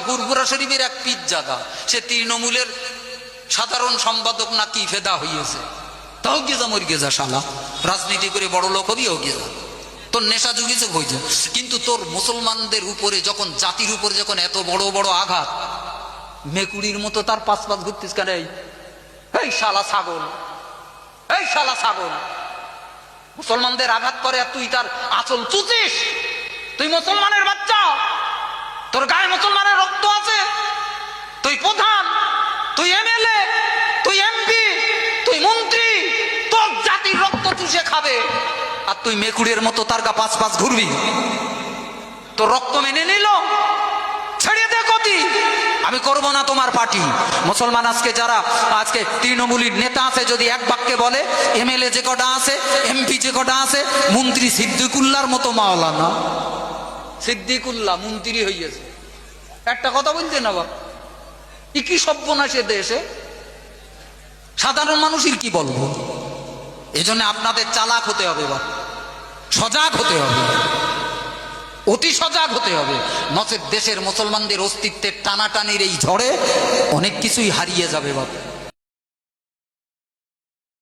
ফুরফুরা শরীফের এক পীরজাদা, সে তৃণমূলের সাধারণ সম্পাদক নাকি ফেদা হইয়াছে। তাও গিয়ে যা, মরি গে যা শালা, রাজনীতি করে বড় লোক হবি, হোক গিয়ে যা, তোর নেশা জুগিয়েছে হয়ে যা। কিন্তু তোর মুসলমানদের উপরে যখন, জাতির উপরে যখন এত বড় বড় আঘাত, মেকুড়ির মতো তার পাঁচ পাঁচ ঘুরতিস কেন? এই শালা ছাগল, এই শালা ছাগল, মুসলমানদের আঘাত করে আর তুই তার আঁচল চুচিস? তুই মুসলমানের বাচ্চা, তোর গায়ে মুসলমানের রক্ত আছে, তুই প্রধান, তুই এমএলএ, তুই এমপি, তুই মন্ত্রী, তোর জাতির রক্ত চুষে খাবে, আর তুই মেকুড়ের মতো তার গা পাঁচ পাঁচ ঘুরবি? তোর রক্ত মেনে নিল? ছেড়ে দে গতি, আমি করব না তোমার পার্টি। মুসলমান আজকে যারা আজকে তৃণমূলীর নেতা আছে, যদি এক বাক্যে বলে, এমএলএ যে কটা আছে, এমপি যে কটা আছে, মন্ত্রী সিদ্দিকুল্লাহর মতো মাওলানা সিদ্দিকুল্লাহ মন্ত্রী হইয়াছে, একটা কথা বলতে না বাবা, কি সর্বনাশে দেশে সাধারণ মানুষের কি বলবো? এজন্য আপনাদের চালাক হতে হবে বাবা, সজাগ হতে হবে, অতি সজাগ হতে হবে, নচেত দেশের মুসলমানদের অস্তিত্বের টানাটানির এই ঝড়ে অনেক কিছুই হারিয়ে যাবে বাবা।